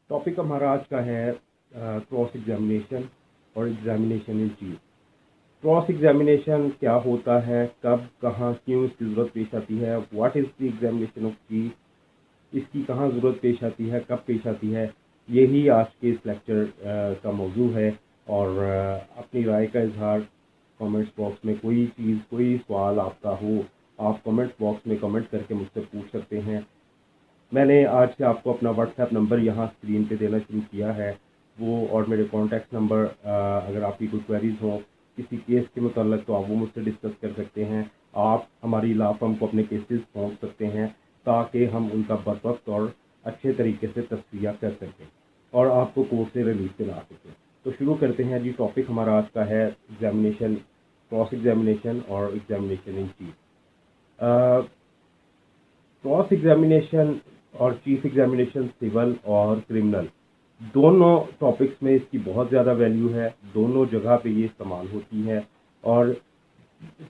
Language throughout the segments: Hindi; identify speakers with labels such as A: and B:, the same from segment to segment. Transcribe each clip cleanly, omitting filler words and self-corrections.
A: टॉपिक हमारा आज का है क्रॉस एग्जामिनेशन और examination in chief. Cross examination क्या होता है, कब, कहाँ, क्यों इसकी ज़रूरत पेश आती है, what is the examination of chief, इसकी कहाँ ज़रूरत पेश आती है, कब पेश आती है, यही आज के इस लेक्चर का मौजू है। और अपनी राय का इजहार कमेंट्स बॉक्स में कोई चीज़, कोई सवाल आपका हो, आप कमेंट्स बॉक्स में कमेंट करके मुझसे पूछ सकते हैं। मैंने आज से आपको अपना व्हाट्सएप नंबर यहाँ स्क्रीन पे देना शुरू किया है, वो और मेरे कॉन्टैक्ट नंबर, अगर आपकी कोई क्वेरीज हो किसी केस के मुताल्लिक तो आप वो मुझसे डिस्कस कर सकते हैं। आप हमारी लॉ फर्म को अपने केसेस पहुँच सकते हैं ताकि हम उनका बरवक्त और अच्छे तरीके से तस्वीर कर सकें और आपको कोर्ट से रिलीफ दिला सकें। तो शुरू करते हैं जी। टॉपिक हमारा आज का है एग्जामिनेशन, क्रॉस एग्जामिनेशन और examination in chief. Cross examination और चीफ एग्जामिनेशन सिविल और क्रिमिनल दोनों टॉपिक्स में इसकी बहुत ज़्यादा वैल्यू है, दोनों जगह पे ये इस्तेमाल होती है। और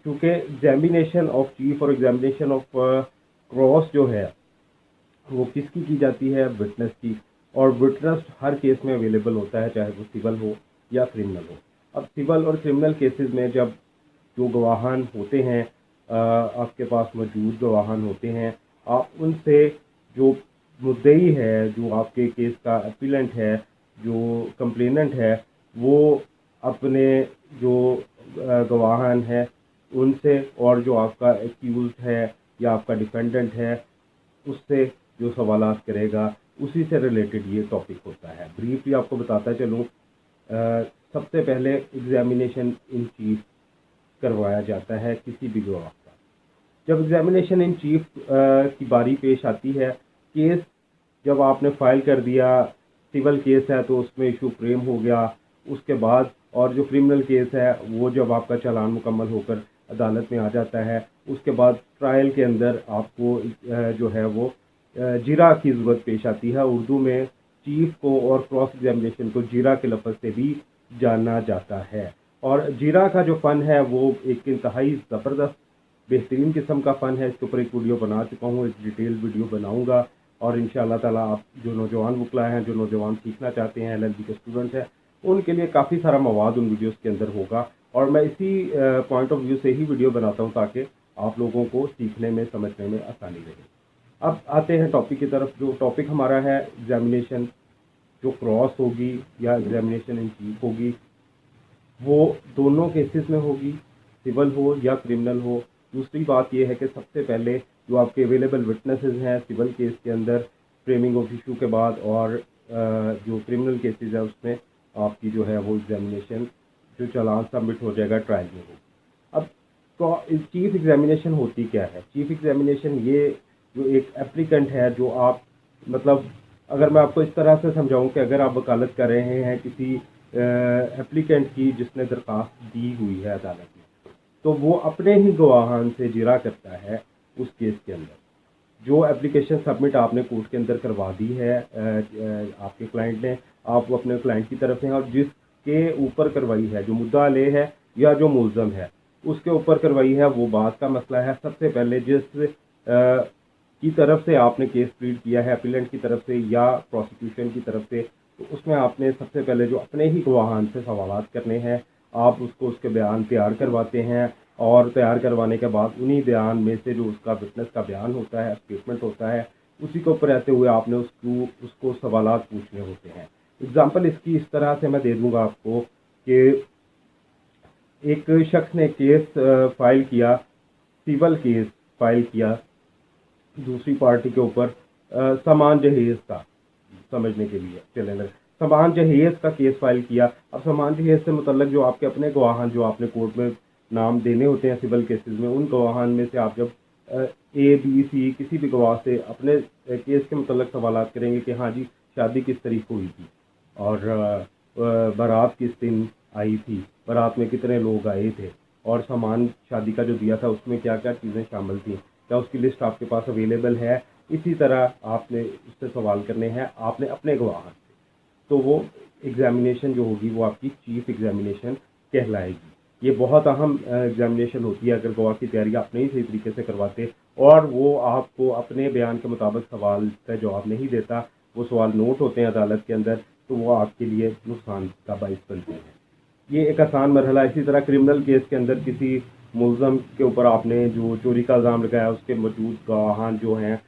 A: चूँकि एग्जामिनेशन ऑफ चीफ और एग्जामिनेशन ऑफ क्रॉस जो है वो किसकी की जाती है, विटनेस की। और विटनेस हर केस में अवेलेबल होता है, चाहे वो सिविल हो या क्रिमिनल हो। अब सिविल और क्रिमिनल केसेस में जब जो गवाहान होते हैं, आपके पास मौजूद गवाहान होते हैं, आप उनसे जो मुद्दई है, जो आपके केस का अपीलेंट है, जो कंप्लेनेंट है, वो अपने जो गवाहान है उनसे, और जो आपका एक्यूज है या आपका डिफेंडेंट है उससे जो सवालात करेगा, उसी से रिलेटेड ये टॉपिक होता है। ब्रीफली आपको बताता चलूँ, सबसे पहले एग्जामिनेशन इन चीफ करवाया जाता है किसी भी गवाह का। जब एग्जामिनेशन इन चीफ की बारी पेश आती है, केस जब आपने फाइल कर दिया, सिविल केस है तो उसमें इशू फ्रेम हो गया, उसके बाद और जो क्रिमिनल केस है वो जब आपका चालान मुकम्मल होकर अदालत में आ जाता है, उसके बाद ट्रायल के अंदर आपको जो है वो जीरा की ज़रूरत पेश आती है। उर्दू में चीफ को और क्रॉस एग्जामिनेशन को जीरा के लफ्ज़ से भी जाना जाता है। और जीरा का जो फ़न है वो एक इंतहाई ज़बरदस्त बेहतरीन किस्म का फ़न है। इसके ऊपर एक वीडियो बना चुका हूँ, एक डिटेल वीडियो बनाऊँगा। और इंशाअल्लाह ताला आप जो नौजवान वकला हैं, जो नौजवान सीखना चाहते हैं, LLB के स्टूडेंट्स हैं, उनके लिए काफ़ी सारा मवाद उन वीडियोस के अंदर होगा। और मैं इसी पॉइंट ऑफ व्यू से ही वीडियो बनाता हूँ ताकि आप लोगों को सीखने में, समझने में आसानी रहे। अब आते हैं टॉपिक की तरफ। जो टॉपिक हमारा है एग्जामिनेशन जो क्रॉस होगी या एग्जामिनेशन इन चीफ होगी, वो दोनों केसेस में होगी, सिविल हो या क्रिमिनल हो। दूसरी बात यह है कि सबसे पहले जो आपके अवेलेबल विटनेसेस हैं सिविल केस के अंदर फ्रेमिंग ऑफ इशू के बाद, और जो क्रिमिनल केसेस है उसमें आपकी जो है वो एग्जामिनेशन जो चालान सबमिट हो जाएगा ट्रायल में हो। अब तो चीफ एग्जामिनेशन होती क्या है? चीफ एग्जामिनेशन ये जो एक एप्लीकेंट है, जो आप मतलब अगर मैं आपको इस तरह से समझाऊं कि अगर आप वकालत कर रहे हैं किसी एप्लीकेंट की जिसने दरख्वास्त दी हुई है अदालत में, तो वो अपने ही गवाहान से जिरा करता है उस केस के अंदर। जो एप्लीकेशन सबमिट आपने कोर्ट के अंदर करवा दी है आपके क्लाइंट ने, आप वो अपने क्लाइंट की तरफ से, और जिसके ऊपर करवाई है, जो मुद्दा ले है या जो मुलजम है उसके ऊपर करवाई है, वो बात का मसला है। सबसे पहले जिस की तरफ से आपने केस प्लीड किया है, अपीलेंट की तरफ से या प्रोसिक्यूशन की तरफ से, तो उसमें आपने सबसे पहले जो अपने ही गवाहान से सवालात करने हैं, आप उसको उसके बयान तैयार करवाते हैं। और तैयार करवाने के बाद उन्हीं बयान में से जो उसका विटनेस का बयान होता है, स्टेटमेंट होता है, उसी के ऊपर रहते हुए आपने उसको सवालात पूछने होते हैं। एग्जाम्पल इसकी इस तरह से मैं दे दूंगा आपको कि एक शख्स ने केस फाइल किया, सिविल केस फाइल किया दूसरी पार्टी के ऊपर, सामान जहेज का, समझने के लिए चलें, सामान जहेज का केस फाइल किया। अब सामान जहेज से मुतल्लक जो आपके अपने गवाहान जो आपने कोर्ट में नाम देने होते हैं सिविल केसेस में, उन गवाहान में से आप जब ABC किसी भी गवाह से अपने केस के मुतल्लक सवालात करेंगे कि हाँ जी शादी किस तारीख को हुई थी, और बारात किस दिन आई थी, बारात में कितने लोग आए थे, और सामान शादी का जो दिया था उसमें क्या क्या चीज़ें शामिल थी, क्या उसकी लिस्ट आपके पास अवेलेबल है। इसी तरह आपने उससे सवाल करने हैं आपने अपने गवाह से। तो वो एग्जामिनेशन जो होगी वो आपकी चीफ एग्जामिनेशन कहलाएगी। ये बहुत अहम एग्जामिनेशन होती है। अगर गवाह की तैयारी आप नहीं सही तरीके से करवाते और वो आपको अपने बयान के मुताबिक सवाल का जवाब नहीं देता, वो सवाल नोट होते हैं अदालत के अंदर, तो वो आपके लिए नुकसान का बाइस बनते हैं। ये एक आसान मरहला। इसी तरह क्रिमिनल केस के अंदर किसी मुलज़म के ऊपर आपने जो चोरी का इल्ज़ाम लगाया, उसके मौजूद गवाहान जो हैं,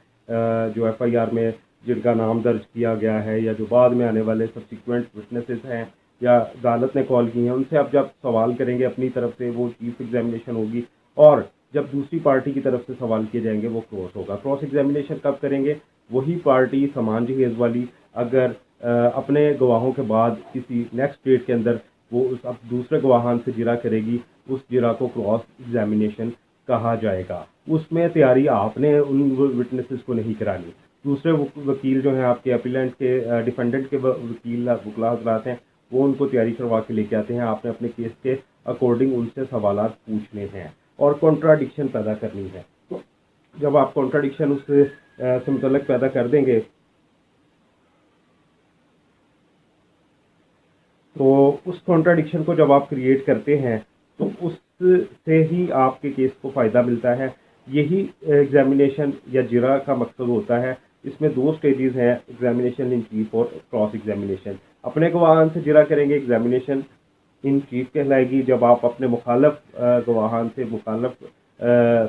A: जो एफआईआर में जिनका नाम दर्ज किया गया है, या जो बाद में आने वाले सब्सिक्वेंट विटनेसेस हैं या अदालत ने कॉल की हैं, उनसे आप जब सवाल करेंगे अपनी तरफ से, वो चीफ एग्जामिनेशन होगी। और जब दूसरी पार्टी की तरफ से सवाल किए जाएंगे वो क्रॉस होगा। क्रॉस एग्जामिनेशन कब करेंगे? वही पार्टी समान जहेज वाली अगर अपने गवाहों के बाद किसी नेक्स्ट डेट के अंदर वो उस अब दूसरे गवाहान से जिरा करेगी, उस जिरा को क्रॉस एग्जामिनेशन कहा जाएगा। उसमें तैयारी आपने उन विटनेसेस को नहीं करानी। दूसरे वकील जो हैं आपके अपीलेंट के डिफेंडेंट के वकील वकला हजरात हैं, वो उनको तैयारी करवा के लेके आते हैं। आपने अपने केस के अकॉर्डिंग उनसे सवालात पूछने हैं और कॉन्ट्राडिक्शन पैदा करनी है। तो जब आप कॉन्ट्राडिक्शन उससे से मुतल्लिक पैदा कर देंगे, तो उस कॉन्ट्राडिक्शन को जब आप क्रिएट करते हैं तो उससे ही आपके केस को फ़ायदा मिलता है। यही एग्जामिनेशन या जिरा का मकसद होता है। इसमें दो स्टेजेस हैं, एग्जामिनेशन इन चीफ और क्रॉस एग्जामिनेशन। अपने गवाहान से जिरा करेंगे, एग्जामिनेशन इन चीफ कहलाएगी। जब आप अपने मुखालफ गवाहान से, मुखालफ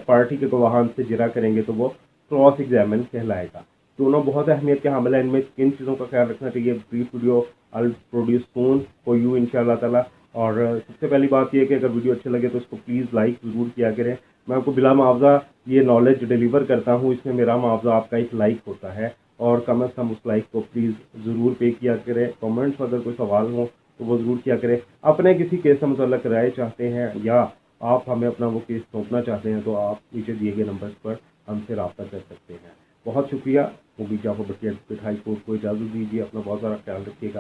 A: पार्टी के गवाहान से जिरा करेंगे तो वो क्रॉस एग्जामिन कहलाएगा। दोनों बहुत अहमियत के हामिल हैं। इनमें किन चीज़ों का ख्याल रखना चाहिए, brief video I produce soon for you इंशाल्लाह ताला। और सबसे पहली बात यह है कि अगर वीडियो अच्छे लगे तो इसको प्लीज़ लाइक ज़रूर किया करें। मैं आपको बिला मुआवजा ये नॉलेज डिलीवर करता हूँ, इसमें मेरा मुआवजा आपका एक लाइक होता है, और कम अज़ कम उस लाइक को प्लीज़ ज़रूर पे किया करें। कमेंट्स अगर कोई सवाल हो तो वो ज़रूर किया करें। अपने किसी केस से मुतल्लिक राय चाहते हैं या आप हमें अपना वो केस सौंपना चाहते हैं तो आप नीचे दिए गए नंबर्स पर हमसे रब्ता कर सकते हैं। बहुत शुक्रिया। मुबीन जाफर भट्टी एडवोकेट हाई कोर्ट को इजाज़त दीजिए। अपना बहुत सारा ख्याल रखिएगा।